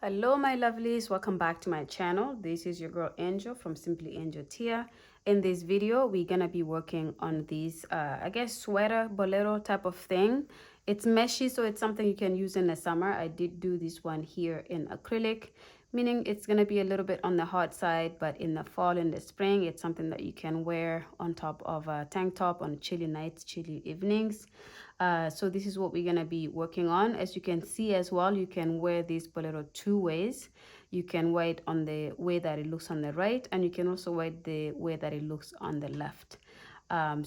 Hello my lovelies, welcome back to my channel. This is your girl Angel from Simply Angel Tia. In this video we're gonna be working on these I guess sweater bolero type of thing. It's meshy, so it's something you can use in the summer. I did do this one here in acrylic, meaning it's gonna be a little bit on the hot side, but in the fall and the spring it's something that you can wear on top of a tank top on chilly nights, chilly evenings. So this is what we're gonna be working on. As you can see as well, you can wear this bolero two ways. You can wear it on the way that it looks on the right, and you can also wear it the way that it looks on the left.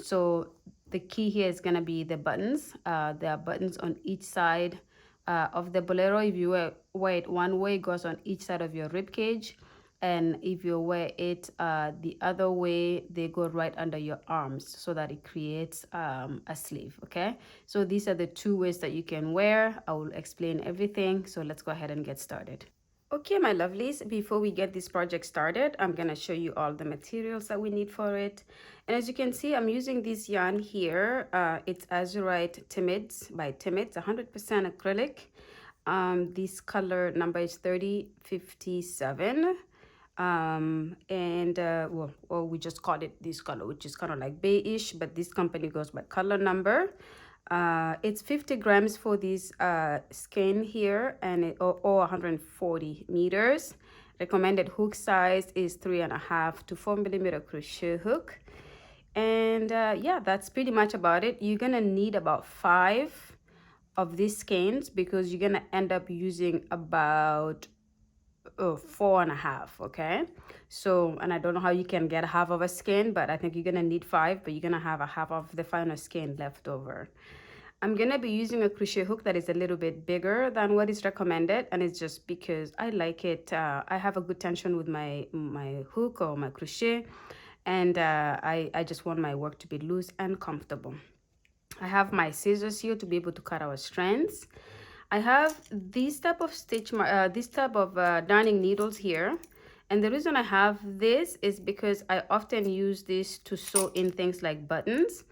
So the key here is gonna be the buttons. There are buttons on each side of the bolero. If you wear it one way, it goes on each side of your rib cage, and if you wear it the other way, they go right under your arms so that it creates a sleeve. Okay, so these are the two ways that you can wear. I will explain everything, so let's go ahead and get started. Okay my lovelies, before we get this project started, I'm gonna show you all the materials that we need for it. And as you can see, I'm using this yarn here. It's Azurite Timids by Timids, 100% acrylic. This color number is 3057. Well, we just called it this color, which is kind of like beige, but this company goes by color number. It's 50 grams for this skein here, and or 140 meters. Recommended hook size is 3.5 to 4 millimeter crochet hook. And yeah, that's pretty much about it. You're gonna need about 5 of these skeins because you're gonna end up using about 4.5. Okay, so, and I don't know how you can get half of a skein, but I think you're gonna need 5, but you're gonna have a half of the final skein left over. I'm gonna be using a crochet hook that is a little bit bigger than what is recommended, and it's just because I like it. I have a good tension with my hook or my crochet, and I just want my work to be loose and comfortable. I have my scissors here to be able to cut our strands. I have this type of darning needles here, and the reason I have this is because I often use this to sew in things like buttons,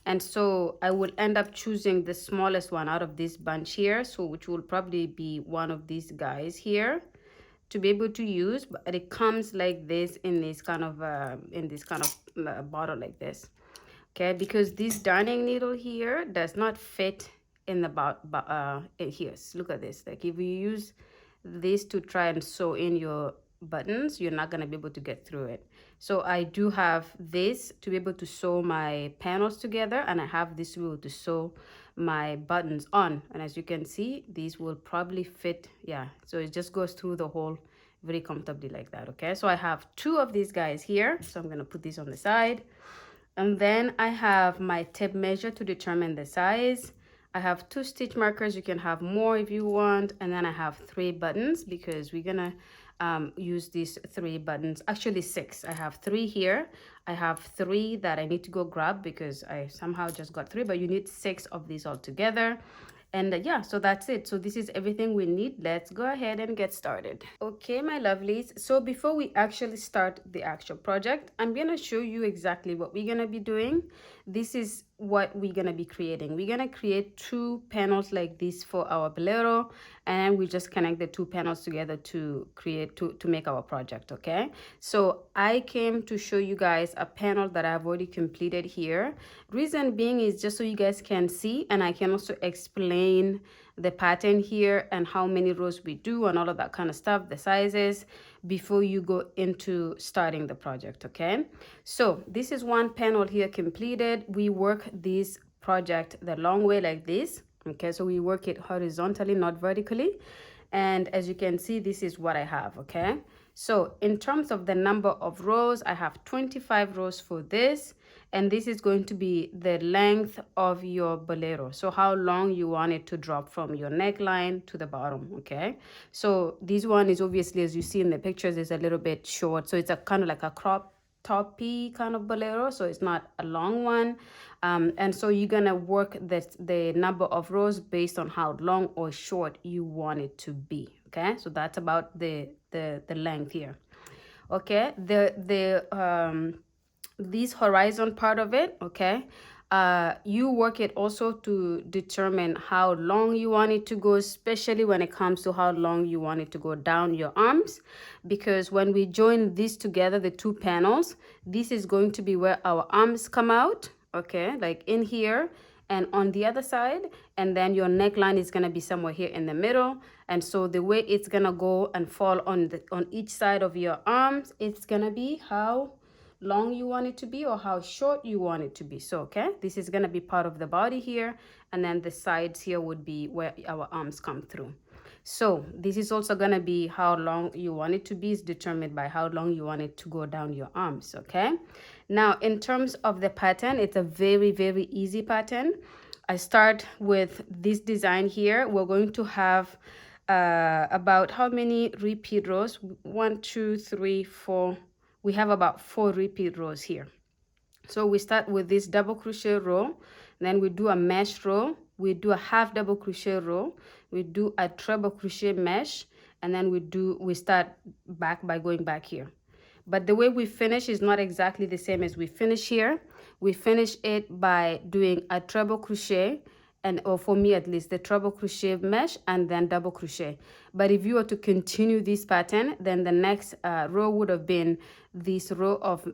and so I will end up choosing the smallest one out of this bunch here, so which will probably be one of these guys here to be able to use. But it comes like this in this kind of bottle like this. Okay, because this darning needle here does not fit in the here. Look at this. Like if you use this to try and sew in your buttons, you're not going to be able to get through it. So I do have this to be able to sew my panels together, and I have this rule to sew my buttons on, and as you can see, these will probably fit. Yeah, so it just goes through the hole very comfortably like that. Okay, so I have 2 of these guys here, so I'm going to put this on the side. And then I have my tape measure to determine the size. I have 2 stitch markers. You can have more if you want. And then I have 3 buttons because we're gonna use these 3 buttons, actually 6. I have 3 here. I have 3 that I need to go grab because I somehow just got 3, but you need 6 of these all together. And yeah, so that's it. So this is everything we need. Let's go ahead and get started. Okay my lovelies, so before we actually start the actual project, I'm gonna show you exactly what we're gonna be doing. This is what we're gonna be creating. We're gonna create 2 panels like this for our bolero, and we just connect the 2 panels together to create to make our project. Okay, so I came to show you guys a panel that I've already completed here. Reason being is just so you guys can see, and I can also explain the pattern here and how many rows we do and all of that kind of stuff, the sizes, before you go into starting the project. Okay, so this is one panel here completed. We work this project the long way like this. Okay, so we work it horizontally, not vertically, and as you can see, this is what I have. Okay, so in terms of the number of rows, I have 25 rows for this, and this is going to be the length of your bolero, so how long you want it to drop from your neckline to the bottom. Okay, so this one is obviously, as you see in the pictures, is a little bit short, so it's a kind of like a crop toppy kind of bolero, so it's not a long one. And so you're gonna work the number of rows based on how long or short you want it to be. Okay, so that's about the length here. Okay, this horizon part of it, okay, You work it also to determine how long you want it to go, especially when it comes to how long you want it to go down your arms, because when we join these together, the two panels, this is going to be where our arms come out, okay, like in here and on the other side, and then your neckline is going to be somewhere here in the middle. And so the way it's going to go and fall on each side of your arms, it's going to be how long you want it to be or how short you want it to be. So okay, this is going to be part of the body here, and then the sides here would be where our arms come through. So this is also going to be how long you want it to be is determined by how long you want it to go down your arms. Okay, now in terms of the pattern, it's a very easy pattern. I start with this design here. We're going to have about how many repeat rows? 1, 2, 3, 4. We have about 4 repeat rows here. So we start with this double crochet row, then we do a mesh row, we do a half double crochet row, we do a treble crochet mesh, and then we start back by going back here. But the way we finish is not exactly the same as we finish here. We finish it by doing a treble crochet, or for me at least, the treble crochet mesh and then double crochet. But if you were to continue this pattern, then the next row would have been this row of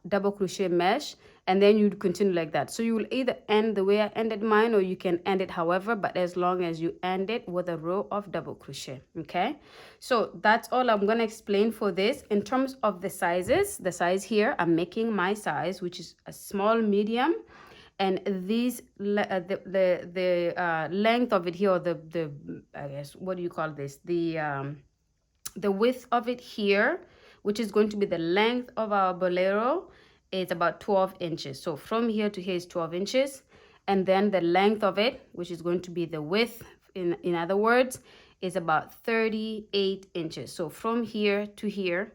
double crochet mesh, and then you'd continue like that. So you will either end the way I ended mine, or you can end it however, but as long as you end it with a row of double crochet. Okay, so that's all I'm going to explain for this. In terms of the sizes, the size here, I'm making my size, which is a small medium, and these the length of it here, or the I guess, what do you call this, the width of it here, which is going to be the length of our bolero, is about 12 inches. So from here to here is 12 inches, and then the length of it, which is going to be the width, in other words, is about 38 inches. So from here to here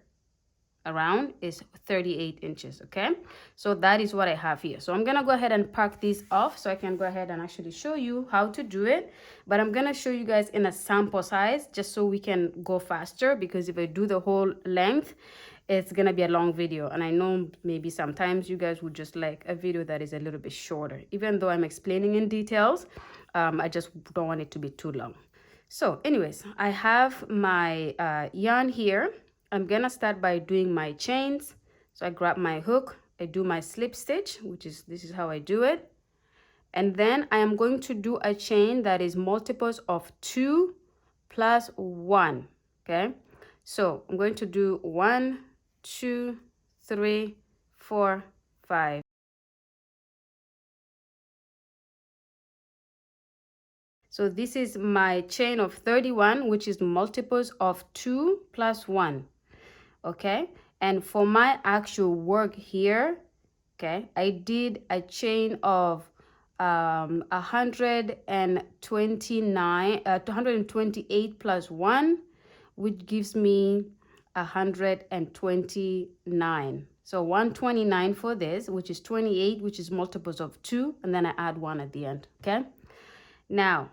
around is 38 inches. Okay, so that is what I have here. So I'm gonna go ahead and pack these off so I can go ahead and actually show you how to do it, but I'm gonna show you guys in a sample size just so we can go faster, because if I do the whole length, it's gonna be a long video, and I know maybe sometimes you guys would just like a video that is a little bit shorter. Even though I'm explaining in details, I just don't want it to be too long. So anyways, I have my yarn here. I'm gonna start by doing my chains. So I grab my hook, I do my slip stitch, this is how I do it. And then I am going to do a chain that is multiples of 2 plus 1. Okay, so I'm going to do 1, 2, 3, 4, 5. So this is my chain of 31, which is multiples of 2 plus 1. Okay, and for my actual work here, okay, I did a chain of 228 plus 1, which gives me 129. So 129 for this, which is 28, which is multiples of 2, and then I add 1 at the end. Okay, now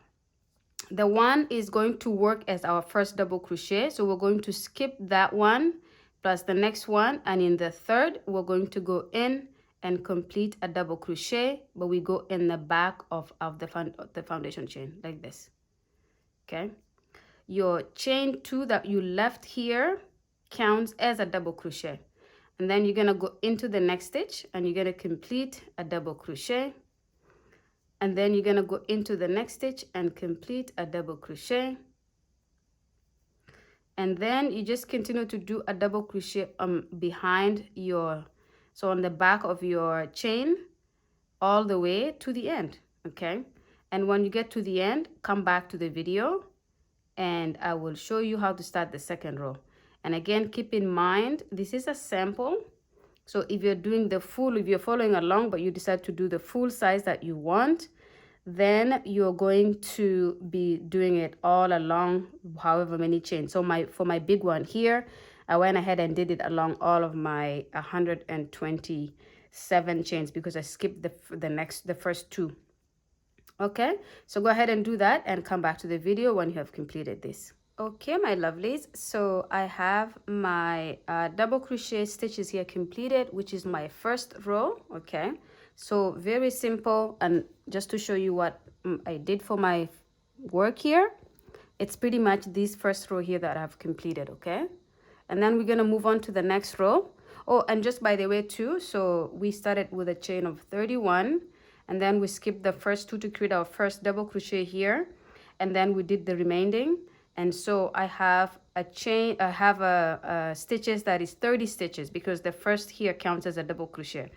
the 1 is going to work as our first double crochet, so we're going to skip that one plus the next one, and in the third we're going to go in and complete a double crochet, but we go in the back of the foundation chain like this. Okay, your chain 2 that you left here counts as a double crochet, and then you're gonna go into the next stitch and you're gonna complete a double crochet, and then you're gonna go into the next stitch and complete a double crochet, and then you just continue to do a double crochet behind your, so on the back of your chain, all the way to the end. Okay, and when you get to the end, come back to the video and I will show you how to start the second row. And again, keep in mind, this is a sample, so if you're doing the full, if you're following along but you decide to do the full size that you want, then you're going to be doing it all along however many chains. So for my big one here, I went ahead and did it along all of my 127 chains because I skipped the first 2. Okay, so go ahead and do that and come back to the video when you have completed this. Okay, my lovelies, so I have my double crochet stitches here completed, which is my first row. Okay, So very simple, and just to show you what I did for my work here, it's pretty much this first row here that I've completed, okay? And then we're gonna move on to the next row. Oh, and just by the way too, so we started with a chain of 31, and then we skipped the first two to create our first double crochet here, and then we did the remaining. And so I have a chain, I have a stitches that is 30 stitches, because the first here counts as a double crochet.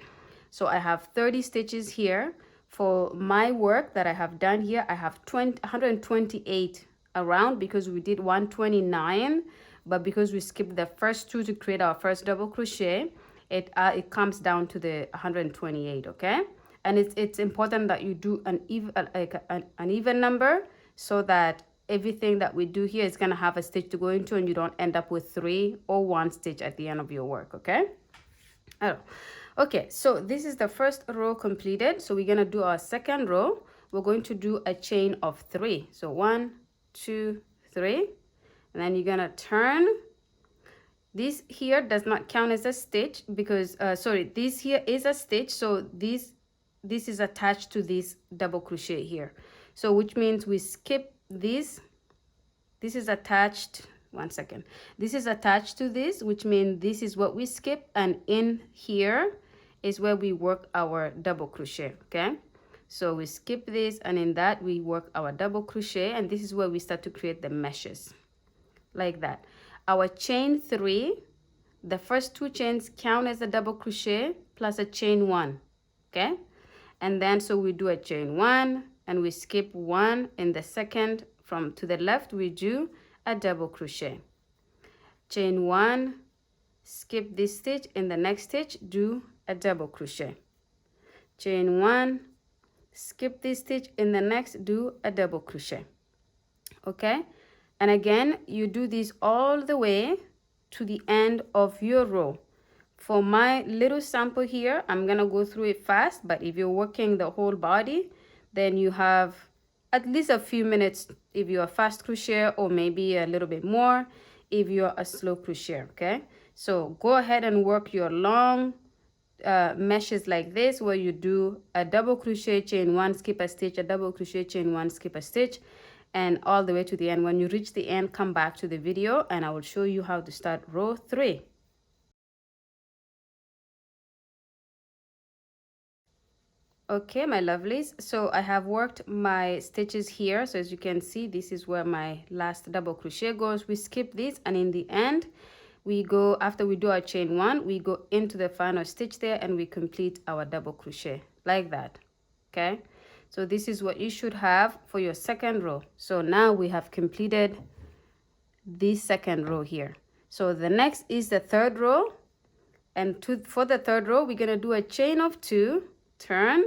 So I have 30 stitches here. For my work that I have done here, I have 128 around, because we did 129, but because we skipped the first two to create our first double crochet, it comes down to the 128, okay? And it's important that you do an even number, so that everything that we do here is gonna have a stitch to go into, and you don't end up with 3 or 1 stitch at the end of your work, okay? Oh, okay, so this is the first row completed. So we're gonna do our second row. We're going to do a chain of 3. So 1, 2, 3, and then you're gonna turn. This here does not count as a stitch, because sorry, this here is a stitch, so this is attached to this double crochet here, so which means we skip this. This is attached, one second, this is attached to this, which means this is what we skip, and in here is where we work our double crochet, okay? So we skip this, and in that we work our double crochet, and this is where we start to create the meshes, like that. Our chain 3, the first 2 chains count as a double crochet plus a chain 1, okay? And then so we do a chain 1, and we skip 1 in the second. From to the left, we do a double crochet, chain 1, skip this stitch, in the next stitch do a double crochet, chain 1, skip this stitch, in the next do a double crochet, okay? And again, you do this all the way to the end of your row. For my little sample here, I'm gonna go through it fast, but if you're working the whole body, then you have at least a few minutes if you're a fast crocheter, or maybe a little bit more if you're a slow crocheter, okay? So go ahead and work your long meshes like this, where you do a double crochet, chain 1, skip a stitch, a double crochet, chain 1, skip a stitch, and all the way to the end. When you reach the end, come back to the video and I will show you how to start row 3. Okay, my lovelies, so I have worked my stitches here. So as you can see, this is where my last double crochet goes. We skip this, and in the end we go, after we do our chain 1, we go into the final stitch there, and we complete our double crochet like that, okay? So this is what you should have for your second row. So now we have completed this second row here. So the next is the third row, and for the third row we're gonna do a chain of 2, turn,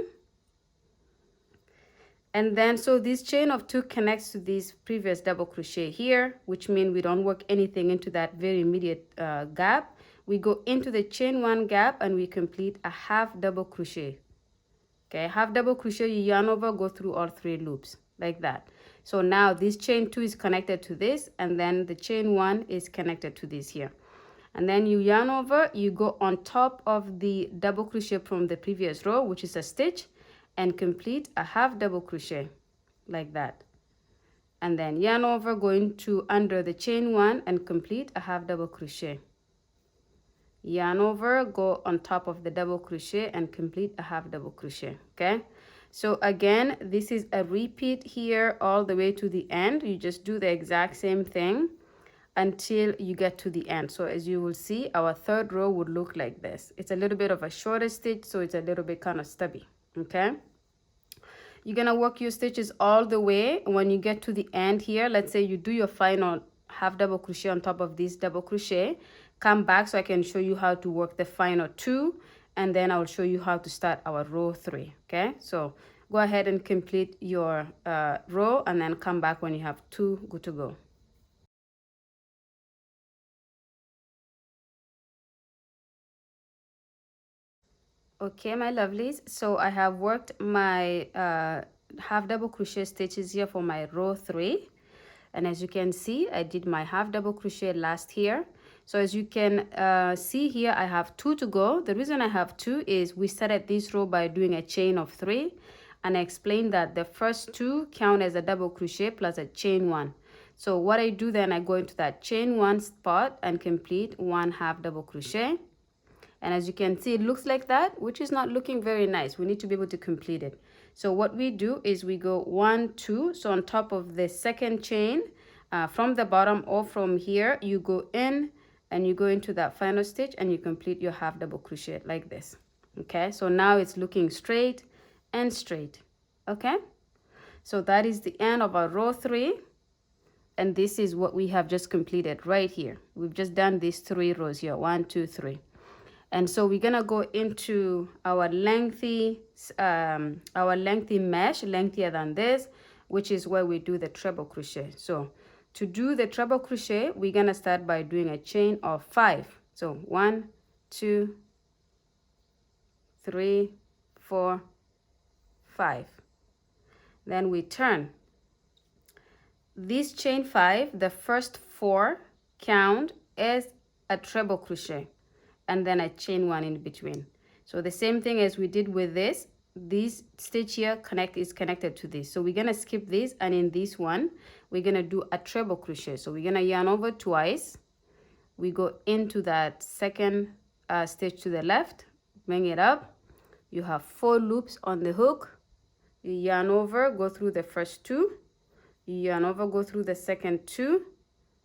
and then so this chain of 2 connects to this previous double crochet here, which means we don't work anything into that very immediate gap. We go into the chain 1 gap, and we complete a half double crochet, okay? Half double crochet, you yarn over, go through all 3 loops like that. So now this chain 2 is connected to this, and then the chain 1 is connected to this here, and then you yarn over, you go on top of the double crochet from the previous row, which is a stitch, and complete a half double crochet like that, and then yarn over, going to under the chain 1 and complete a half double crochet, yarn over, go on top of the double crochet and complete a half double crochet, okay? So again, this is a repeat here all the way to the end. You just do the exact same thing until you get to the end. So as you will see, our third row would look like this. It's a little bit of a shorter stitch, so it's a little bit kind of stubby, okay? You're gonna work your stitches all the way. When you get to the end here, let's say you do your final half double crochet on top of this double crochet, come back so I can show you how to work the final 2, and then I will show you how to start our row 3, okay? So go ahead and complete your row, and then come back when you have 2 good to go. Okay, my lovelies, so I have worked my half double crochet stitches here for my row 3, and as you can see, I did my half double crochet last here. So as you can see here, I have 2 to go. The reason I have 2 is we started this row by doing a chain of 3, and I explained that the first 2 count as a double crochet plus a chain 1. So what I do then, I go into that chain 1 spot and complete 1 half double crochet. And as you can see, it looks like that, which is not looking very nice. We need to be able to complete it. So what we do is we go 1, 2. So on top of the second chain, from the bottom or from here, you go in and you go into that final stitch and you complete your half double crochet like this. Okay, so now it's looking straight and straight. Okay, so that is the end of our row 3. And this is what we have just completed right here. We've just done these 3 rows here, 1, 2, 3. And so we're gonna go into our lengthy mesh, lengthier than this, which is where we do the treble crochet. So to do the treble crochet, we're gonna start by doing a chain of 5. So 1, 2, 3, 4, 5. Then we turn. This chain 5, the first 4 count as a treble crochet, and then I chain 1 in between. So the same thing as we did with this stitch here is connected to this. So we're gonna skip this, and in this one, we're gonna do a treble crochet. So we're gonna yarn over twice. We go into that second stitch to the left, bring it up. You have 4 loops on the hook. You yarn over, go through the first 2. You yarn over, go through the second 2.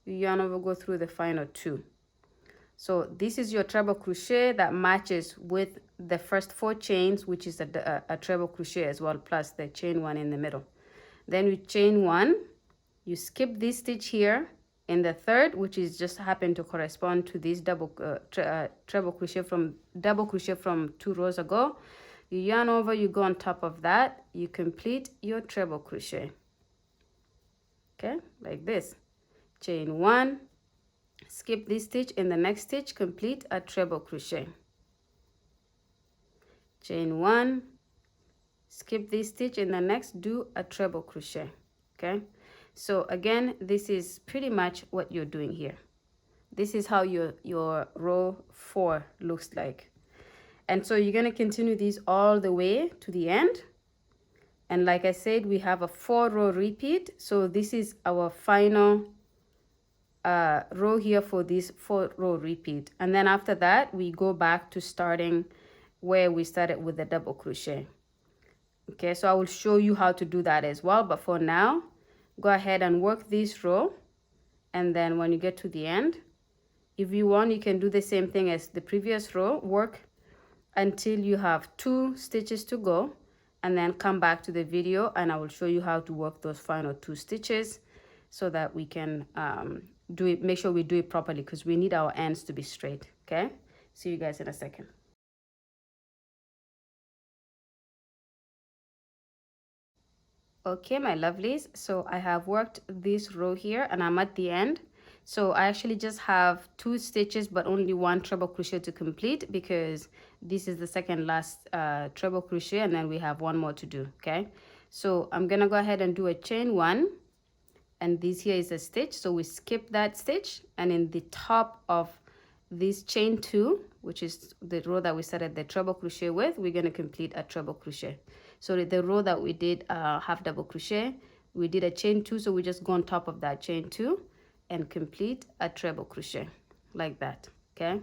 You yarn over, go through the final 2. So this is your treble crochet that matches with the first 4 chains, which is a treble crochet as well, plus the chain 1 in the middle. Then we chain 1, you skip this stitch here in the third, which is just happen to correspond to this treble crochet from 2 rows ago. You yarn over, you go on top of that, you complete your treble crochet. Okay, like this. Chain 1, skip this stitch, in the next stitch complete a treble crochet. Chain 1, skip this stitch, in the next do a treble crochet. Okay, so again, this is pretty much what you're doing here. This is how your row 4 looks like. And so you're going to continue these all the way to the end. And like I said, we have a 4-row repeat. So this is our final row here for this 4-row repeat. And then after that, we go back to starting where we started with the double crochet. Okay, so I will show you how to do that as well. But for now, go ahead and work this row. And then when you get to the end, if you want, you can do the same thing as the previous row. Work until you have 2 stitches to go, and then come back to the video and I will show you how to work those final 2 stitches so that we can do it, make sure we do it properly, because we need our ends to be straight. Okay, see you guys in a second. Okay, my lovelies, so I have worked this row here and I'm at the end. So I actually just have 2 stitches but only 1 treble crochet to complete, because this is the second last treble crochet and then we have 1 more to do. Okay, so I'm gonna go ahead and do a chain 1, and this here is a stitch, so we skip that stitch, and in the top of this chain 2, which is the row that we started the treble crochet with, we're going to complete a treble crochet. So the row that we did half double crochet, we did a chain 2, so we just go on top of that chain 2 and complete a treble crochet like that. Okay,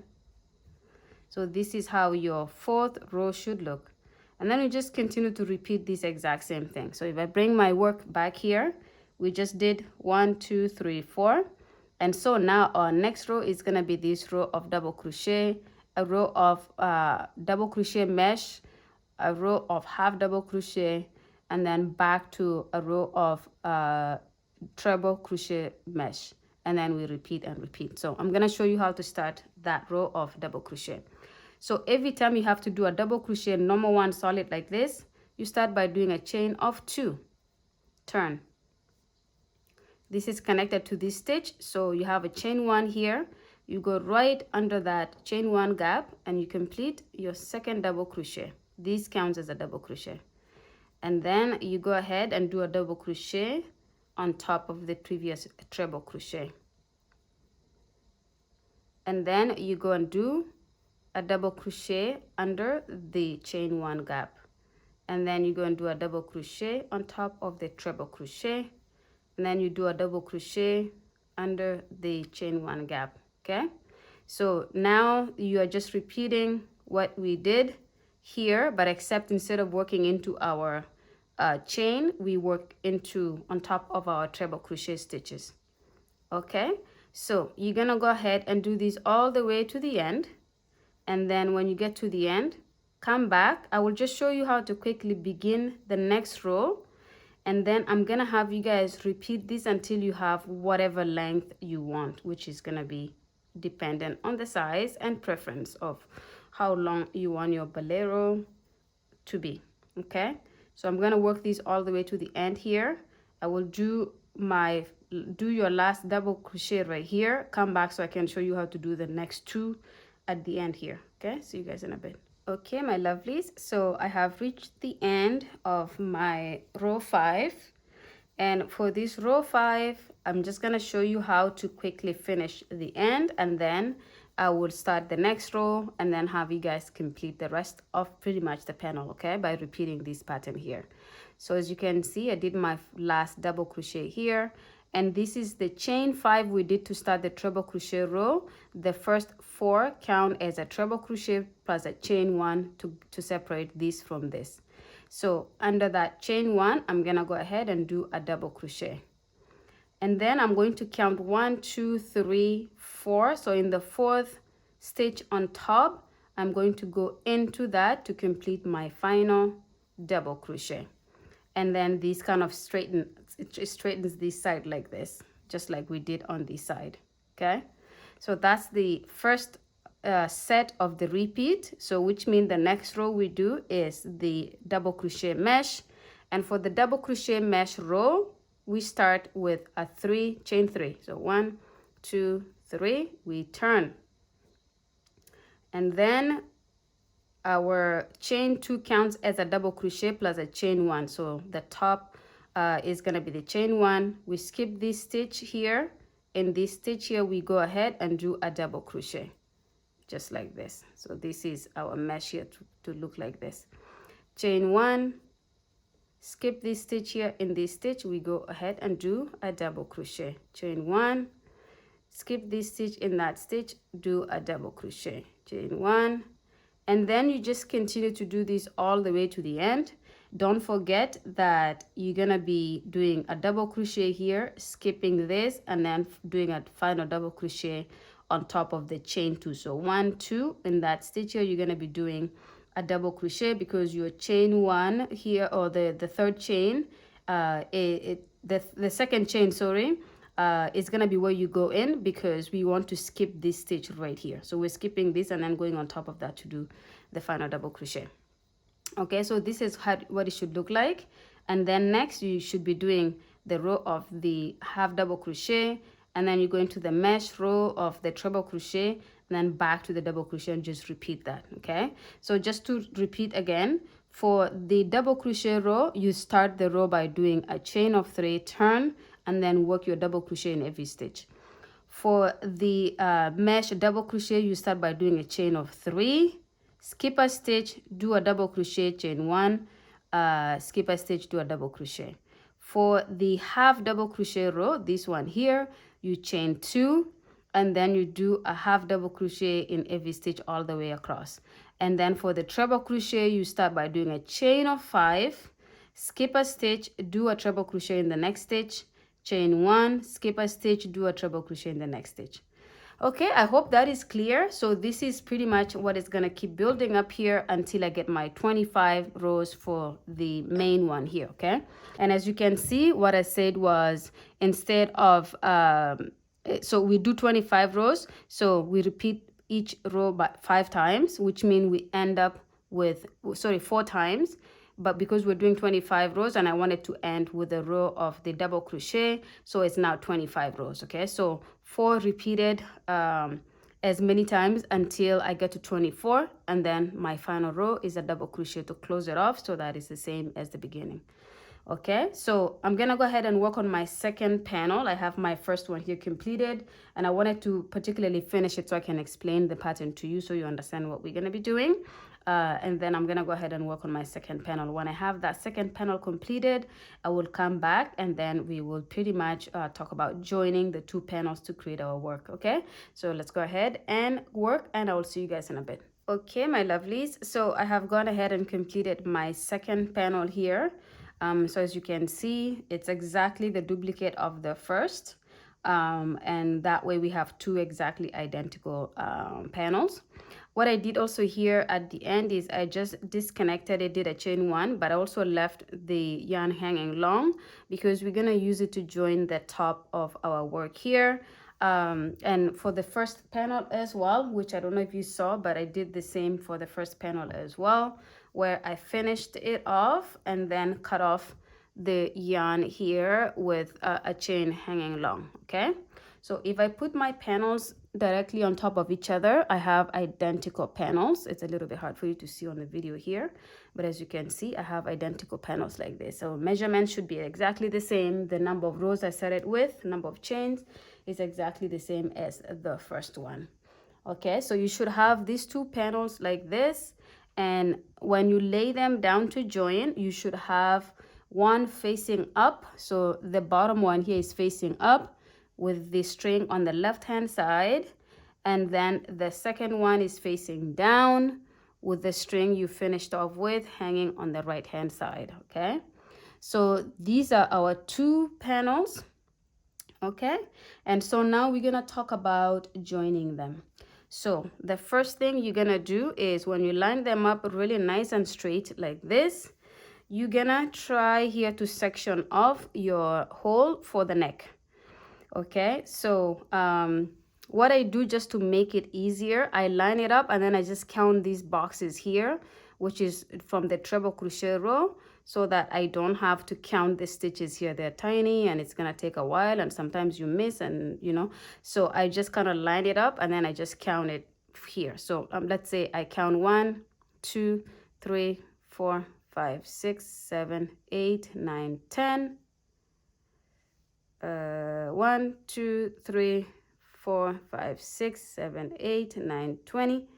so this is how your 4th row should look, and then we just continue to repeat this exact same thing. So if I bring my work back here, we just did 1, 2, 3, 4. And so now our next row is going to be this row of double crochet, a row of double crochet mesh, a row of half double crochet, and then back to a row of treble crochet mesh. And then we repeat and repeat. So I'm going to show you how to start that row of double crochet. So every time you have to do a double crochet, normal one solid like this, you start by doing a chain of 2. Turn. This is connected to this stitch, so you have a chain 1 here. You go right under that chain 1 gap and you complete your second double crochet. This counts as a double crochet. And then you go ahead and do a double crochet on top of the previous treble crochet. and then you go and do a double crochet under the chain 1 gap, and then you go and do a double crochet on top of the treble crochet, and then you do a double crochet under the chain 1 gap. Okay, so now you are just repeating what we did here, but except instead of working into our chain, we work into on top of our treble crochet stitches. Okay, so you're gonna go ahead and do this all the way to the end, and then when you get to the end, come back. I will just show you how to quickly begin the next row, and then I'm gonna have you guys repeat this until you have whatever length you want, which is gonna be dependent on the size and preference of how long you want your bolero to be. Okay, so I'm gonna work these all the way to the end here. I will do your last double crochet right here, come back so I can show you how to do the next 2 at the end here. Okay, see you guys in a bit. Okay, my lovelies, so I have reached the end of my row 5, and for this row 5 I'm just gonna show you how to quickly finish the end, and then I will start the next row and then have you guys complete the rest of pretty much the panel, okay, by repeating this pattern here. So as you can see, I did my last double crochet here, and this is the chain 5 we did to start the treble crochet row. The first 4 count as a treble crochet plus a chain 1 to separate this from this. So under that chain 1, I'm gonna go ahead and do a double crochet, and then I'm going to count 1, 2, 3, 4. So in the 4th stitch on top, I'm going to go into that to complete my final double crochet, and then this kind of straightens this side like this, just like we did on this side. Okay, so that's the first set of the repeat, so which means the next row we do is the double crochet mesh, and for the double crochet mesh row we start with a chain 3. So 1, 2, 3, we turn, and then our chain 2 counts as a double crochet plus a chain 1. So the top is going to be the chain 1. We skip this stitch here. In this stitch here, we go ahead and do a double crochet, just like this. So this is our mesh here to look like this. Chain 1, skip this stitch here. In this stitch, we go ahead and do a double crochet. Chain 1, skip this stitch. In that stitch, do a double crochet. Chain 1, and then you just continue to do this all the way to the end. Don't forget that you're gonna be doing a double crochet here, skipping this, and then doing a final double crochet on top of the chain 2. So 1, 2, in that stitch here, you're gonna be doing a double crochet because your chain 1 here, or the third chain, the second chain, sorry, is gonna be where you go in, because we want to skip this stitch right here. So we're skipping this and then going on top of that to do the final double crochet. Okay, so this is what it should look like. And then next you should be doing the row of the half double crochet, and then you go into the mesh row of the treble crochet, and then back to the double crochet, and just repeat that. Okay, so just to repeat again, for the double crochet row, you start the row by doing a chain of 3, turn, and then work your double crochet in every stitch. For the mesh double crochet, you start by doing a chain of 3, skip a stitch, do a double crochet, chain 1, skip a stitch, do a double crochet. For the half double crochet row, this one here, you chain 2, and then you do a half double crochet in every stitch all the way across. And then for the treble crochet, you start by doing a chain of 5, skip a stitch, do a treble crochet in the next stitch, chain 1, skip a stitch, do a treble crochet in the next stitch. Okay, I hope that is clear. So this is pretty much what is going to keep building up here until I get my 25 rows for the main one here, okay? And as you can see, what I said was, instead of, so we do 25 rows, so we repeat each row by 5 times, which means we end up with, 4 times. But because we're doing 25 rows and I wanted to end with a row of the double crochet, so it's now 25 rows, okay? So 4 repeated as many times until I get to 24, and then my final row is a double crochet to close it off, so that is the same as the beginning. Okay, so I'm gonna go ahead and work on my second panel. I have my first one here completed, and I wanted to particularly finish it so I can explain the pattern to you so you understand what we're gonna be doing. And then I'm gonna go ahead and work on my second panel. When I have that second panel completed, I will come back and then we will pretty much talk about joining the two panels to create our work. Okay, so let's go ahead and work, and I will see you guys in a bit. Okay, my lovelies, so I have gone ahead and completed my second panel here. So as you can see, it's exactly the duplicate of the first. And that way we have two exactly identical panels. What I did also here at the end is I just disconnected it, did a chain one, but I also left the yarn hanging long because we're gonna use it to join the top of our work here. And for the first panel as well, which I don't know if you saw, but I did the same for the first panel as well, where I finished it off and then cut off the yarn here with a chain hanging long. Okay, so if I put my panels directly on top of each other, I have identical panels. It's a little bit hard for you to see on the video here, but as you can see, I have identical panels like this. So measurements should be exactly the same. The number of rows I set it with, number of chains is exactly the same as the first one. Okay, so you should have these two panels like this, and when you lay them down to join, you should have one facing up. So the bottom one here is facing up with the string on the left hand side, and then the second one is facing down with the string you finished off with hanging on the right hand side. Okay, so these are our two panels. Okay, and so now we're gonna talk about joining them. So the first thing you're gonna do is when you line them up really nice and straight like this, you're gonna try here to section off your hole for the neck. Okay, so what I do just to make it easier, I line it up and then I just count these boxes here, which is from the treble crochet row, so that I don't have to count the stitches here. They're tiny and it's gonna take a while and sometimes you miss, and you know, so I just kind of line it up and then I just count it here. So let's say I count 1, 2, 3, 4, 5, 6, 7, 8, 9, 10. 1, 2, 3, 4, 5, 6, 7, 8, 9, 20.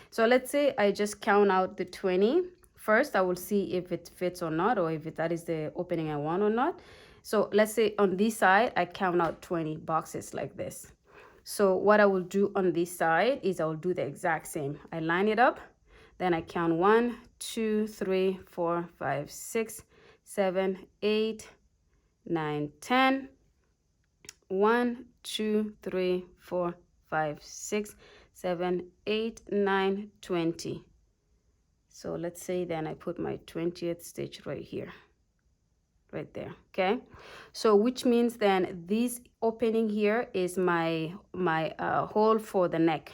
So let's say I just count out the 20. First, I will see if it fits or not, or if that is the opening I want or not. So let's say on this side, I count out 20 boxes like this. So what I will do on this side is I will do the exact same. I line it up, then I count 1, 2, 3, 4, 5, 6, 7, 8, 9, 10. 1, 2, 3, 4, 5, 6, 7, 8, 9, 20. So let's say then I put my 20th stitch right here, right there. Okay, so which means then this opening here is my hole for the neck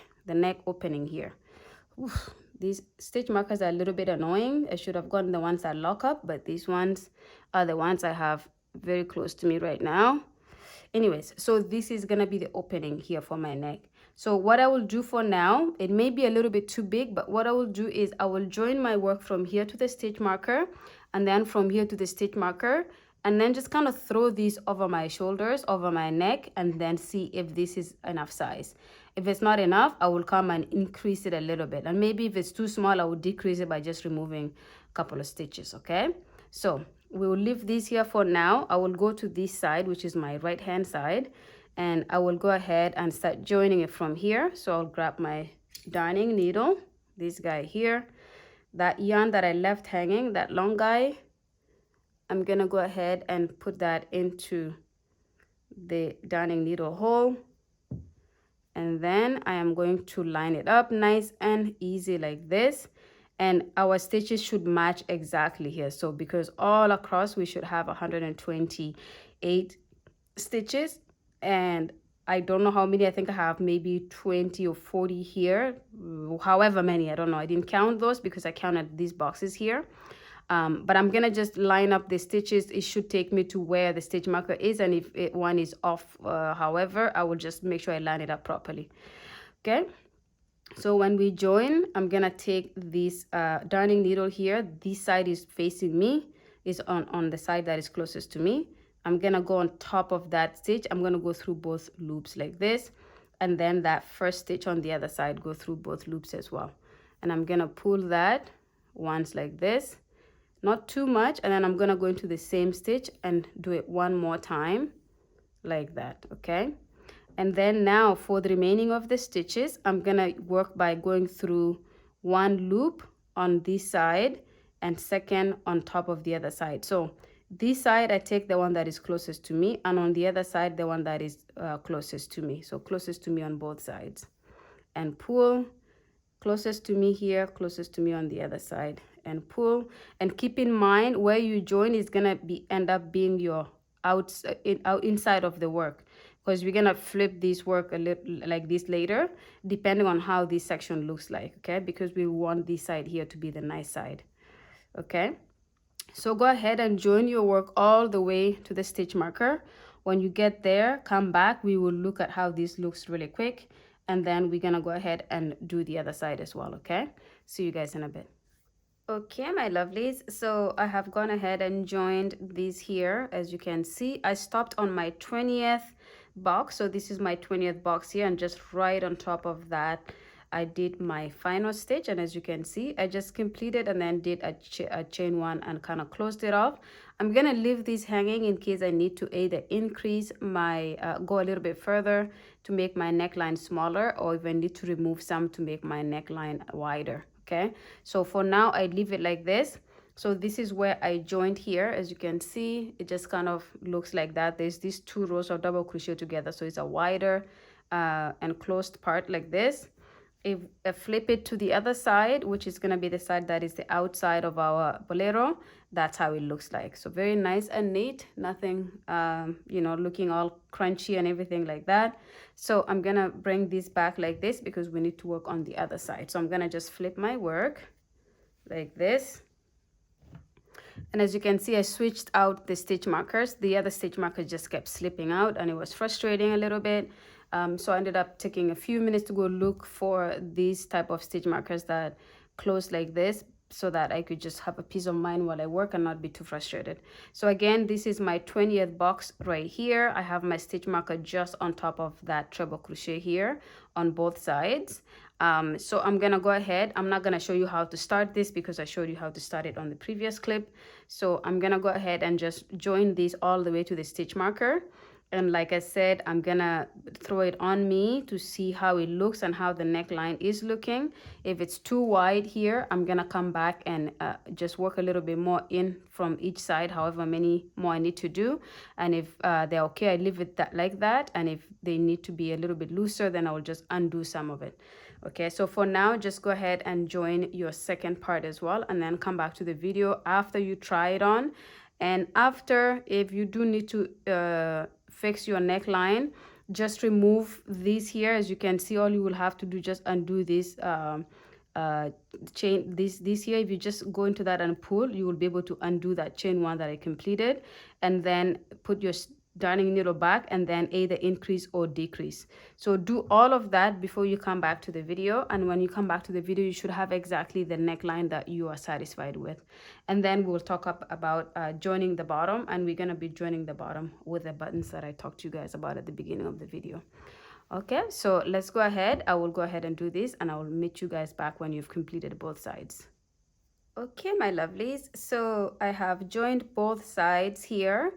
opening here. Oof, these stitch markers are a little bit annoying. I should have gotten the ones that lock up, but these ones are the ones I have very close to me right now. Anyways, so this is gonna be the opening here for my neck. So what I will do for now, it may be a little bit too big, but what I will do is I will join my work from here to the stitch marker, and then from here to the stitch marker, and then just kind of throw these over my shoulders, over my neck, and then see if this is enough size. If it's not enough, I will come and increase it a little bit, and maybe if it's too small, I will decrease it by just removing a couple of stitches. Okay, so we will leave this here for now. I will go to this side, which is my right hand side, and I will go ahead and start joining it from here. So I'll grab my darning needle, this guy here, that yarn that I left hanging, that long guy, I'm gonna go ahead and put that into the darning needle hole, and then I am going to line it up nice and easy like this. And our stitches should match exactly here. So because all across we should have 128 stitches, and I don't know how many. I think I have maybe 20 or 40 here, however many, I don't know. I didn't count those because I counted these boxes here. But I'm gonna just line up the stitches. It should take me to where the stitch marker is, and if one is off, however, I will just make sure I line it up properly. Okay, so when we join, I'm gonna take this darning needle here. This side is facing me, is on the side that is closest to me. I'm gonna go on top of that stitch. I'm gonna go through both loops like this, and then that first stitch on the other side, go through both loops as well. And I'm gonna pull that once like this, not too much, and then I'm gonna go into the same stitch and do it one more time like that. Okay, and then now for the remaining of the stitches, I'm gonna work by going through one loop on this side and second on top of the other side. So this side I take the one that is closest to me, and on the other side the one that is closest to me, so closest to me on both sides, and pull, closest to me here, closest to me on the other side, and pull. And keep in mind where you join is gonna be end up being your inside of the work, because we're gonna flip this work a little like this later, depending on how this section looks like. Okay, because we want this side here to be the nice side. Okay, so go ahead and join your work all the way to the stitch marker. When you get there, come back. We will look at how this looks really quick, and then we're gonna go ahead and do the other side as well. Okay, see you guys in a bit. Okay, my lovelies, so I have gone ahead and joined these here. As you can see, I stopped on my 20th box, so this is my 20th box here, and just right on top of that I did my final stitch. And as you can see, I just completed and then did a chain one and kind of closed it off. I'm gonna leave these hanging in case I need to either increase my go a little bit further to make my neckline smaller, or if I need to remove some to make my neckline wider. Okay, so for now I leave it like this. So this is where I joined here. As you can see, it just kind of looks like that. There's these 2 rows of double crochet together, so it's a wider and closed part like this. If I flip it to the other side, which is going to be the side that is the outside of our bolero, that's how it looks like. So very nice and neat, nothing you know, looking all crunchy and everything like that. So I'm gonna bring this back like this because we need to work on the other side. So I'm gonna just flip my work like this. And as you can see, I switched out the stitch markers. The other stitch marker just kept slipping out, and it was frustrating a little bit. So I ended up taking a few minutes to go look for these type of stitch markers that close like this, so that I could just have a peace of mind while I work and not be too frustrated. So again, this is my 20th box right here. I have my stitch marker just on top of that treble crochet here on both sides. So I'm gonna go ahead. I'm not gonna show you how to start this because I showed you how to start it on the previous clip. So I'm gonna go ahead and just join this all the way to the stitch marker. And like I said, I'm gonna throw it on me to see how it looks and how the neckline is looking. If it's too wide here, I'm gonna come back and just work a little bit more in from each side, however many more I need to do. And if they're okay, I leave it like that. And if they need to be a little bit looser, then I will just undo some of it. Okay, so for now, just go ahead and join your second part as well, and then come back to the video after you try it on. And after, if you do need to fix your neckline, just remove these here. As you can see, all you will have to do, just undo this chain, this here. If you just go into that and pull, you will be able to undo that chain one that I completed, and then put your darning needle back and then either increase or decrease. So do all of that before you come back to the video, and when you come back to the video, you should have exactly the neckline that you are satisfied with. And then we'll talk about joining the bottom, and we're going to be joining the bottom with the buttons that I talked to you guys about at the beginning of the video. Okay, so let's go ahead. I will go ahead and do this, and I will meet you guys back when you've completed both sides. Okay, my lovelies, so I have joined both sides here.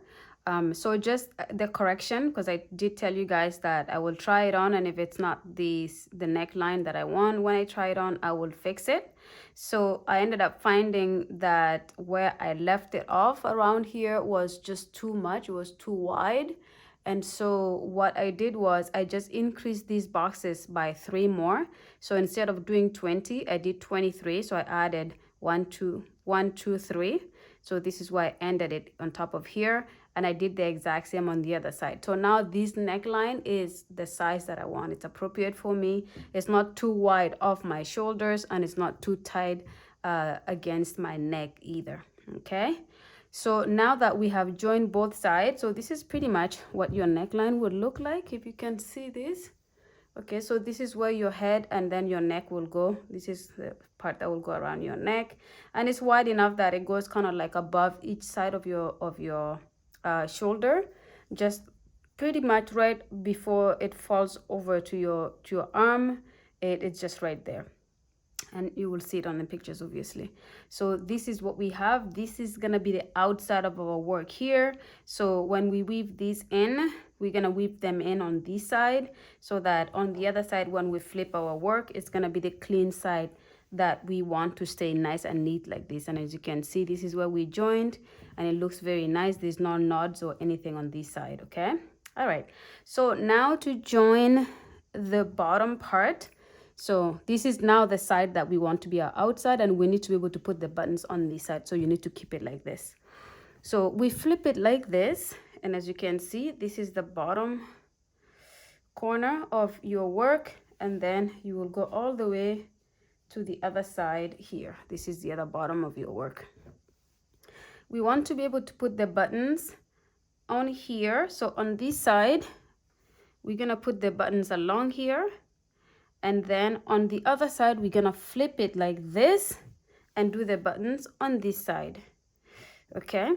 So just the correction, because I did tell you guys that I will try it on, and if it's not the neckline that I want when I try it on, I will fix it. So I ended up finding that where I left it off around here was just too much. It was too wide. And so what I did was I just increased these boxes by 3 more. So instead of doing 20, I did 23. So I added 1, 2, 1, 2, 3. So this is why I ended it on top of here, and I did the exact same on the other side. So now this neckline is the size that I want. It's appropriate for me. It's not too wide off my shoulders, and it's not too tight against my neck either. Okay, so now that we have joined both sides, so this is pretty much what your neckline would look like, if you can see this. Okay, so this is where your head and then your neck will go. This is the part that will go around your neck, and it's wide enough that it goes kind of like above each side of your shoulder, just pretty much right before it falls over to your arm. It's just right there, and you will see it on the pictures obviously. So this is what we have. This is gonna be the outside of our work here. So when we weave these in, we're gonna weave them in on this side, so that on the other side when we flip our work, it's gonna be the clean side that we want to stay nice and neat like this. And as you can see, this is where we joined, and it looks very nice. There's no knots or anything on this side. Okay, all right, so now to join the bottom part. So this is now the side that we want to be our outside, and we need to be able to put the buttons on this side. So you need to keep it like this. So we flip it like this, and as you can see, this is the bottom corner of your work, and then you will go all the way to the other side here. This is the other bottom of your work. We want to be able to put the buttons on here. So on this side, we're gonna put the buttons along here, and then on the other side we're gonna flip it like this and do the buttons on this side. Okay,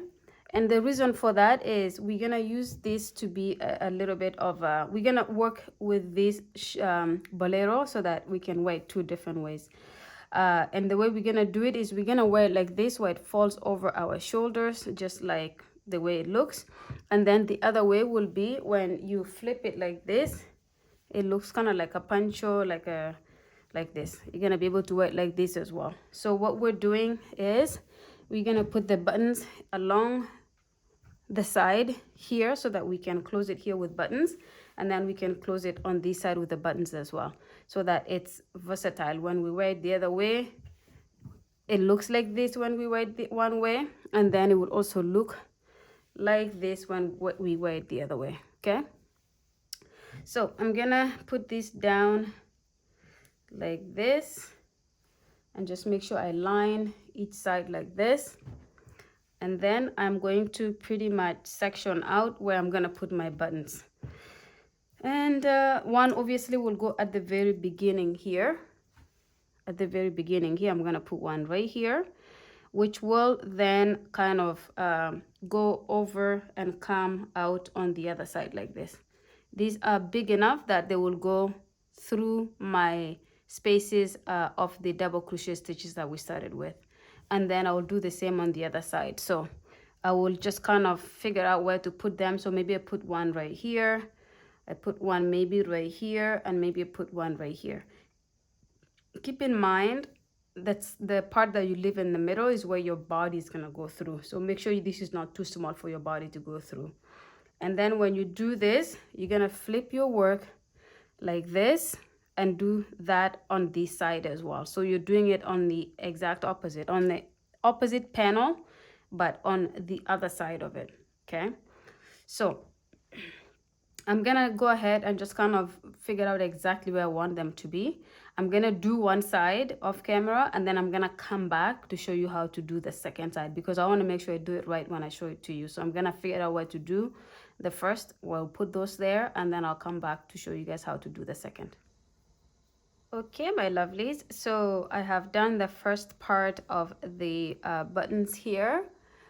and the reason for that is we're gonna use this to be a little bit of we're gonna work with this bolero so that we can wear it two different ways. And the way we're gonna do it is we're gonna wear it like this, where it falls over our shoulders, just like the way it looks. And then the other way will be when you flip it like this, it looks kind of like a poncho, like this. You're gonna be able to wear it like this as well. So what we're doing is we're gonna put the buttons along the side here so that we can close it here with buttons, and then we can close it on this side with the buttons as well, so that it's versatile. When we wear it the other way, it looks like this when we wear it the one way, and then it will also look like this when we wear it the other way. Okay, so I'm gonna put this down like this, and just make sure I line each side like this. And then I'm going to pretty much section out where I'm gonna put my buttons. And one obviously will go at the very beginning here. At the very beginning here, I'm gonna put one right here, which will then kind of go over and come out on the other side like this. These are big enough that they will go through my spaces of the double crochet stitches that we started with. And then I will do the same on the other side. So I will just kind of figure out where to put them. So maybe I put one right here, I put one maybe right here, and maybe I put one right here. Keep in mind that's the part that you leave in the middle is where your body is gonna go through. So make sure this is not too small for your body to go through. And then when you do this, you're gonna flip your work like this and do that on this side as well. So you're doing it on the exact opposite, on the opposite panel, but on the other side of it. Okay, so I'm gonna go ahead and just kind of figure out exactly where I want them to be. I'm gonna do one side off camera, and then I'm gonna come back to show you how to do the second side, because I want to make sure I do it right when I show it to you. So I'm gonna figure out where to do the first. We'll put those there, and then I'll come back to show you guys how to do the second. Okay, my lovelies, so I have done the first part of the buttons here.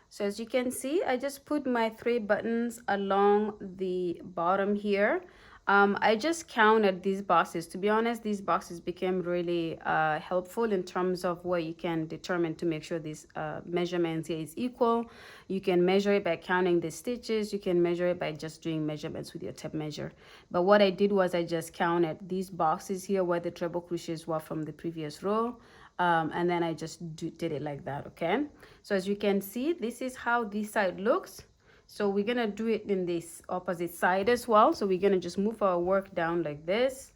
So as you can see, I just put my 3 buttons along the bottom here. I just counted these boxes. To be honest, these boxes became really helpful in terms of where you can determine to make sure these measurements here is equal. You can measure it by counting the stitches. You can measure it by just doing measurements with your tape measure. But what I did was I just counted these boxes here where the treble crochets were from the previous row. And then I just did it like that. Okay, so as you can see, this is how this side looks. So we're gonna do it in this opposite side as well. So we're gonna just move our work down like this,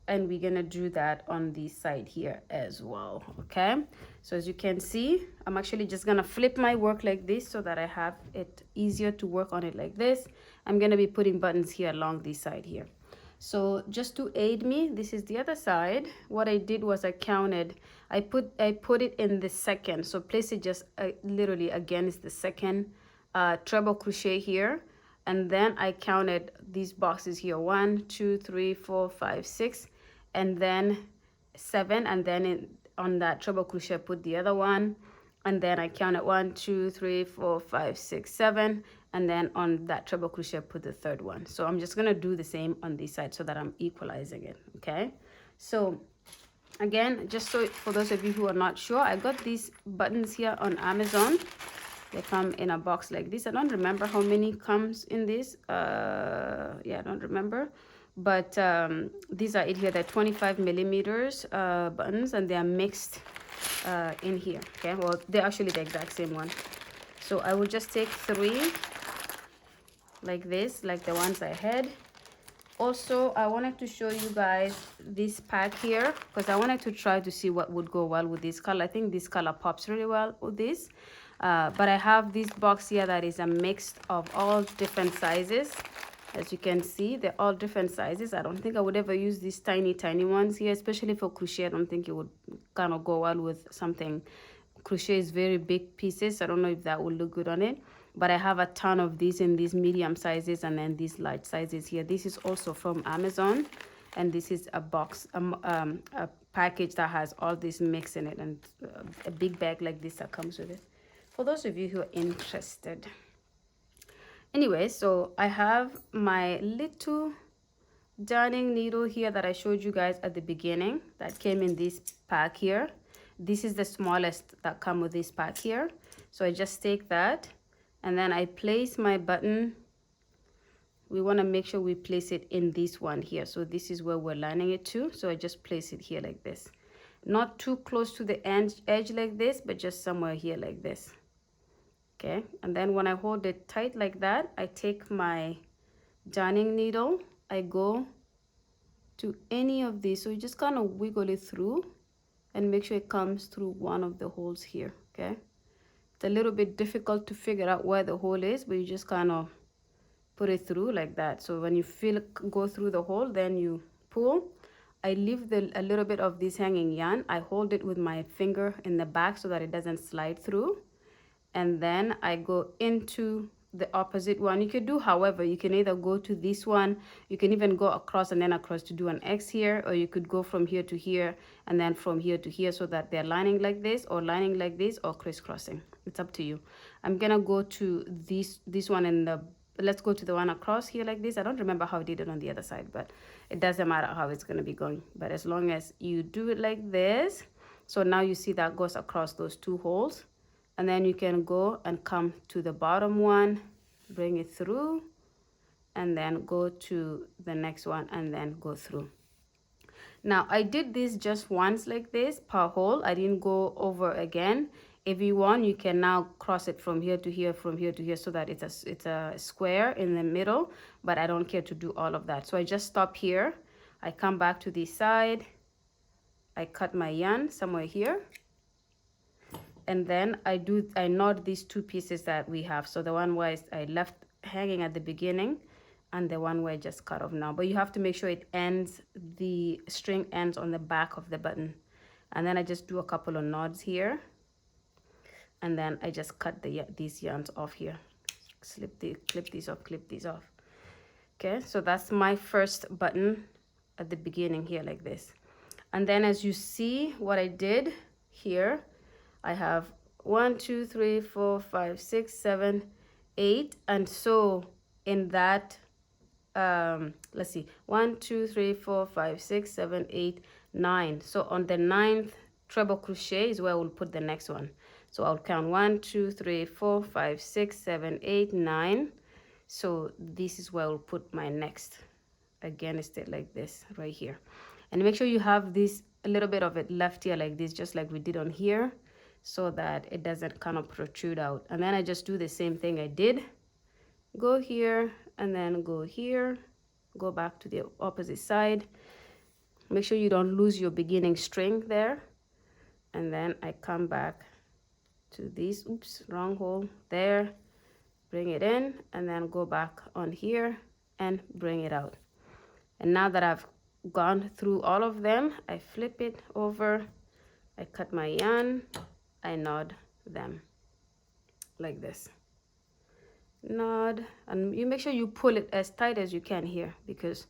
and we're gonna do that on this side here as well. Okay, so as you can see, I'm actually just gonna flip my work like this so that I have it easier to work on it like this. I'm gonna be putting buttons here along this side here. So just to aid me, this is the other side. What I did was I counted, I put it in the second, so place it just literally against the second treble crochet here, and then I counted these boxes here, 1 2 3 4 5 6, and then 7, and then on that treble crochet put the other one, and then I counted 1 2 3 4 5 6 7, and then on that treble crochet put the third one. So I'm just gonna do the same on this side so that I'm equalizing it. Okay, so again, just so for those of you who are not sure, I got these buttons here on Amazon. They come in a box like this. I don't remember how many comes in this. Yeah, I don't remember. But these are it here. They're 25 millimeters buttons, and they are mixed in here. Okay, well, they're actually the exact same one. So I will just take 3 like this, like the ones I had. Also, I wanted to show you guys this pack here because I wanted to try to see what would go well with this color. I think this color pops really well with this. But I have this box here that is a mix of all different sizes. As you can see, they're all different sizes. I don't think I would ever use these tiny ones here, especially for crochet. I don't think it would kind of go well with something. Crochet is very big pieces. I don't know if that would look good on it. But I have a ton of these in these medium sizes and then these large sizes here. This is also from Amazon. And this is a box, a package that has all this mix in it, and a big bag like this that comes with it, for those of you who are interested. Anyway, so I have my little darning needle here that I showed you guys at the beginning that came in this pack here. This is the smallest that come with this pack here. So I just take that and then I place my button. We want to make sure we place it in this one here. So this is where we're lining it to. So I just place it here like this. Not too close to the edge like this, but just somewhere here like this. Okay, and then when I hold it tight like that, I take my darning needle, I go to any of these. So you just kind of wiggle it through and make sure it comes through one of the holes here. Okay, it's a little bit difficult to figure out where the hole is, but you just kind of put it through like that. So when you feel it go through the hole, then you pull. I leave a little bit of this hanging yarn. I hold it with my finger in the back so that it doesn't slide through. And then I go into the opposite one. You could do however, you can either go to this one, you can even go across and then across to do an X here, or you could go from here to here and then from here to here so that they're lining like this or lining like this or crisscrossing. It's up to you. I'm gonna go to this one in the, let's go to the one across here like this. I don't remember how I did it on the other side, but it doesn't matter how it's gonna be going. But as long as you do it like this, so now you see that goes across those 2 holes. And then you can go and come to the bottom one, bring it through, and then go to the next one and then go through. Now I did this just once like this per hole. I didn't go over again. If you want, you can now cross it from here to here, from here to here, so that it's a square in the middle, but I don't care to do all of that. So I just stop here. I come back to this side. I cut my yarn somewhere here. And then I knot these 2 pieces that we have. So the one where I left hanging at the beginning and the one where I just cut off now. But you have to make sure it ends, the string ends on the back of the button. And then I just do a couple of knots here. And then I just cut these yarns off here. Clip these off. Okay, so that's my first button at the beginning here like this. And then as you see what I did here, I have 1 2 3 4 5 6 7 8, and so in that let's see, 1 2 3 4 5 6 7 8 9. So on the 9th treble crochet is where we'll put the next one. So I'll count 1 2 3 4 5 6 7 8 9. So this is where I'll put my next. Again, it's like this right here, and make sure you have this a little bit of it left here like this, just like we did on here, so that it doesn't kind of protrude out. And then I just do the same thing I did. Go here and then go here. Go back to the opposite side. Make sure you don't lose your beginning string there. And then I come back to this, oops, wrong hole there. Bring it in and then go back on here and bring it out. And now that I've gone through all of them, I flip it over. I cut my yarn. I knot them like this. knot, and you make sure you pull it as tight as you can here, because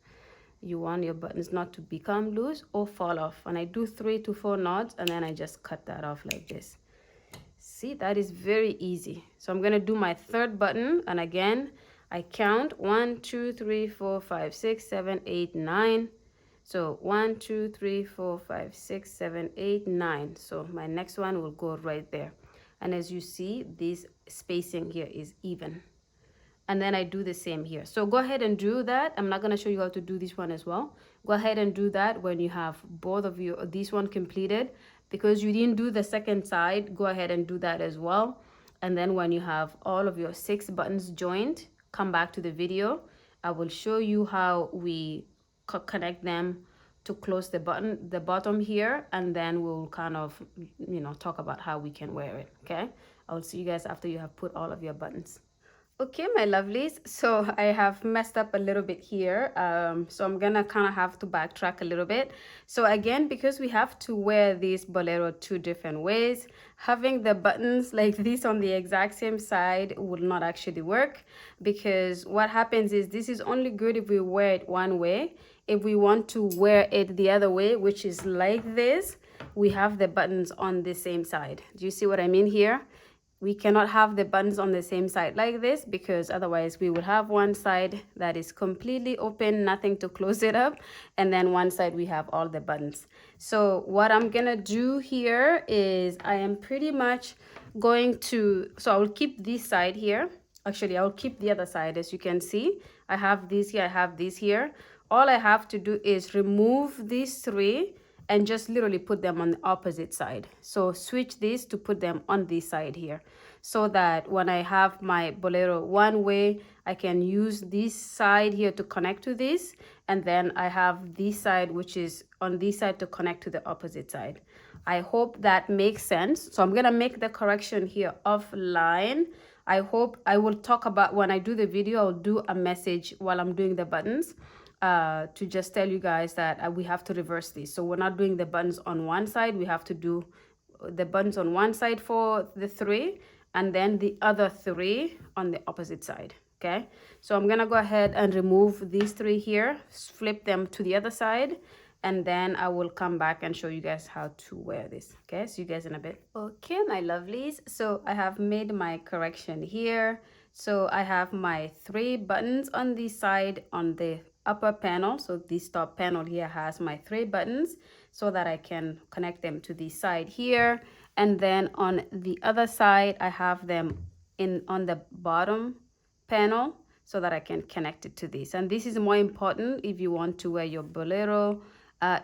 you want your buttons not to become loose or fall off. And I do 3 to 4 knots, and then I just cut that off like this. See, that is very easy. So I'm gonna do my third button, and again I count 1 2 3 4 5 6 7 8 9. So 1 2 3 4 5 6 7 8 9. So my next one will go right there, and as you see, this spacing here is even. And then I do the same here. So go ahead and do that. I'm not going to show you how to do this one as well. Go ahead and do that when you have both of you, this one completed. Because you didn't do the second side, go ahead and do that as well. And then when you have all of your 6 buttons joined, come back to the video. I will show you how we connect them to close the bottom here, and then we'll kind of, you know, talk about how we can wear it. Okay, I'll see you guys after you have put all of your buttons. Okay, my lovelies, so I have messed up a little bit here, so I'm gonna kind of have to backtrack a little bit. So again, because we have to wear this bolero 2 different ways, having the buttons like this on the exact same side would not actually work, because what happens is this is only good if we wear it one way. If we want to wear it the other way, which is like this, we have the buttons on the same side. Do you see what I mean here? We cannot have the buttons on the same side like this, because otherwise we would have one side that is completely open, nothing to close it up, and then one side we have all the buttons. So what I'm gonna do here is I am pretty much going to, so I will keep this side here. Actually, I'll keep the other side. As you can see, I have this here, I have this here. All I have to do is remove these 3 and just literally put them on the opposite side. So switch this to put them on this side here, so that when I have my bolero one way, I can use this side here to connect to this, and then I have this side which is on this side to connect to the opposite side. I hope that makes sense. So I'm gonna make the correction here offline. I hope I will talk about, when I do the video, I'll do a message while I'm doing the buttons, to just tell you guys that we have to reverse this. So we're not doing the buttons on one side. We have to do the buttons on one side for the 3, and then the other 3 on the opposite side. Okay, so I'm gonna go ahead and remove these 3 here, flip them to the other side, and then I will come back and show you guys how to wear this. Okay, see you guys in a bit. Okay, my lovelies, so I have made my correction here. So I have my 3 buttons on this side on the upper panel. So this top panel here has my 3 buttons, so that I can connect them to the side here. And then on the other side, I have them on the bottom panel, so that I can connect it to this. And this is more important if you want to wear your bolero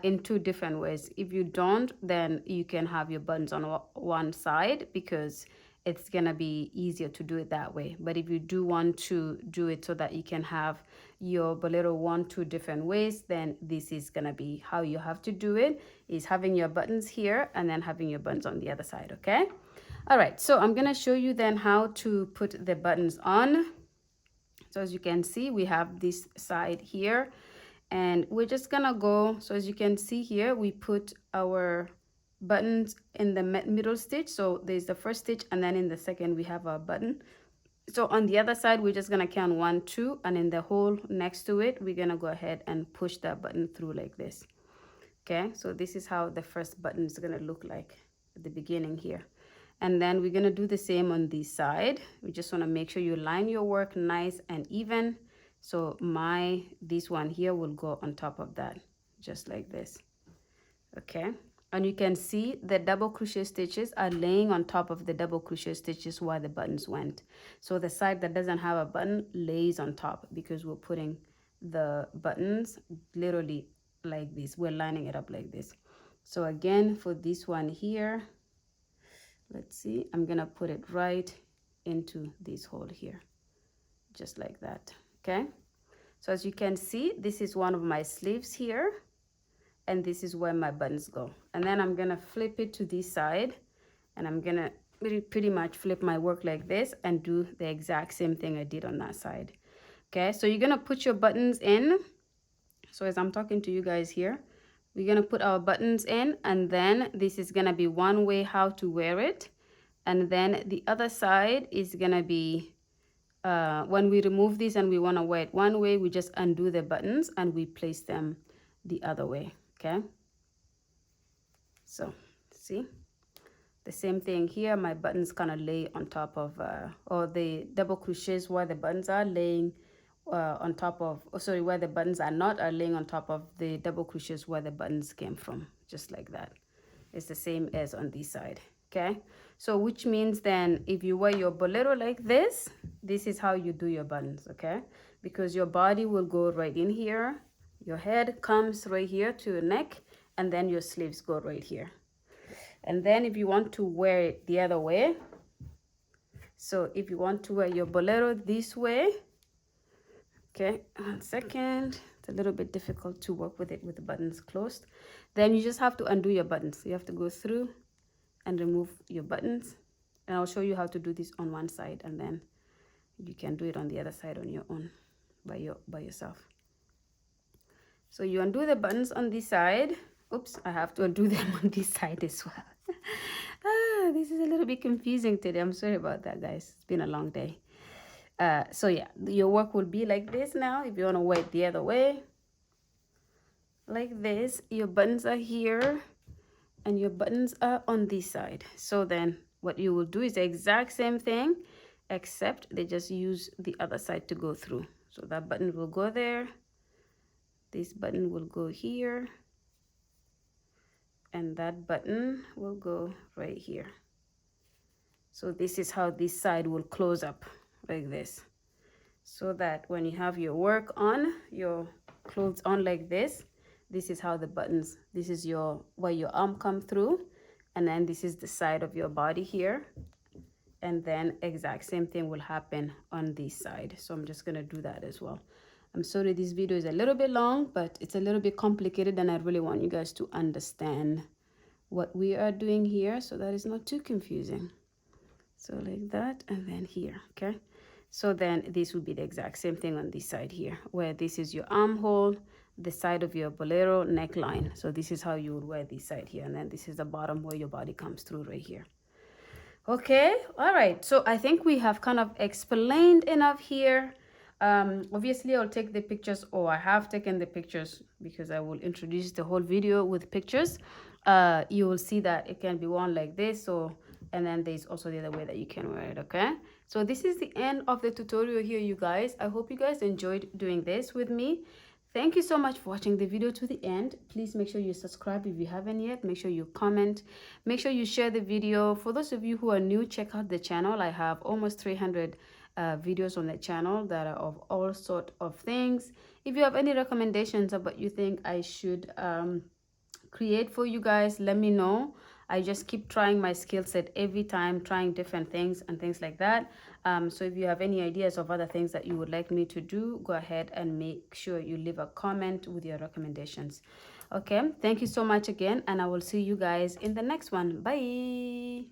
in 2 different ways. If you don't, then you can have your buttons on one side, because it's gonna be easier to do it that way. But if you do want to do it so that you can have your bolero 1 2 different ways, then this is gonna be how you have to do it, is having your buttons here and then having your buttons on the other side. Okay, all right, so I'm gonna show you then how to put the buttons on. So as you can see, we have this side here, and we're just gonna go, so as you can see here, we put our buttons in the middle stitch. So there's the first stitch, and then in the second we have our button. So on the other side, we're just gonna count 1 2, and in the hole next to it, we're gonna go ahead and push that button through like this. Okay, so this is how the first button is gonna look like at the beginning here. And then we're gonna do the same on this side. We just wanna make sure you line your work nice and even. So this one here will go on top of that, just like this. Okay, and you can see the double crochet stitches are laying on top of the double crochet stitches where the buttons went. So the side that doesn't have a button lays on top, because we're putting the buttons literally like this. We're lining it up like this. So again, for this one here, let's see, I'm gonna put it right into this hole here, just like that. Okay, so as you can see, this is one of my sleeves here, and this is where my buttons go. And then I'm gonna flip it to this side, and I'm gonna pretty much flip my work like this and do the exact same thing I did on that side. Okay, so you're gonna put your buttons in. So as I'm talking to you guys here, we're gonna put our buttons in, and then this is gonna be one way how to wear it, and then the other side is gonna be when we remove this and we want to wear it one way, we just undo the buttons and we place them the other way. Okay, so see, the same thing here. My buttons kind of lay on top of or the double crochets where the buttons are laying on top of, oh sorry, where the buttons are not, are laying on top of the double crochets where the buttons came from, just like that. It's the same as on this side. Okay, so which means then if you wear your bolero like this is how you do your buttons. Okay, because your body will go right in here, your head comes right here to your neck, and then your sleeves go right here. And then if you want to wear it the other way, so if you want to wear your bolero this way, okay, 1 second, it's a little bit difficult to work with it with the buttons closed, then you just have to undo your buttons. You have to go through and remove your buttons, and I'll show you how to do this on one side, and then you can do it on the other side on your own by yourself. So you undo the buttons on this side. Oops, I have to undo them on this side as well. This is a little bit confusing today. I'm sorry about that, guys. It's been a long day. So yeah, your work will be like this now. If you want to wear it the other way, like this, your buttons are here and your buttons are on this side. So then what you will do is the exact same thing, except they just use the other side to go through. So that button will go there, this button will go here, and that button will go right here. So this is how this side will close up like this, so that when you have your work on, your clothes on like this, this is how the buttons, this is your where your arm come through, and then this is the side of your body here, and then exact same thing will happen on this side. So I'm just gonna do that as well. I'm sorry this video is a little bit long, but it's a little bit complicated, and I really want you guys to understand what we are doing here so that it's not too confusing. So like that, and then here. Okay, so then this will be the exact same thing on this side here, where this is your armhole, the side of your bolero neckline. So this is how you would wear this side here, and then this is the bottom where your body comes through right here. Okay, all right, so I think we have kind of explained enough here. Obviously I'll take the pictures, or I have taken the pictures, because I will introduce the whole video with pictures. You will see that it can be worn like this, so, and then there's also the other way that you can wear it. Okay, so this is the end of the tutorial here, you guys. I hope you guys enjoyed doing this with me. Thank you so much for watching the video to the end. Please make sure you subscribe if you haven't yet. Make sure you comment. Make sure you share the video. For those of you who are new, check out the channel. I have almost 300 videos on the channel that are of all sort of things. If you have any recommendations of what you think I should create for you guys, let me know. I just keep trying my skill set every time, trying different things and things like that. So if you have any ideas of other things that you would like me to do, go ahead and make sure you leave a comment with your recommendations. Okay, thank you so much again, and I will see you guys in the next one. Bye.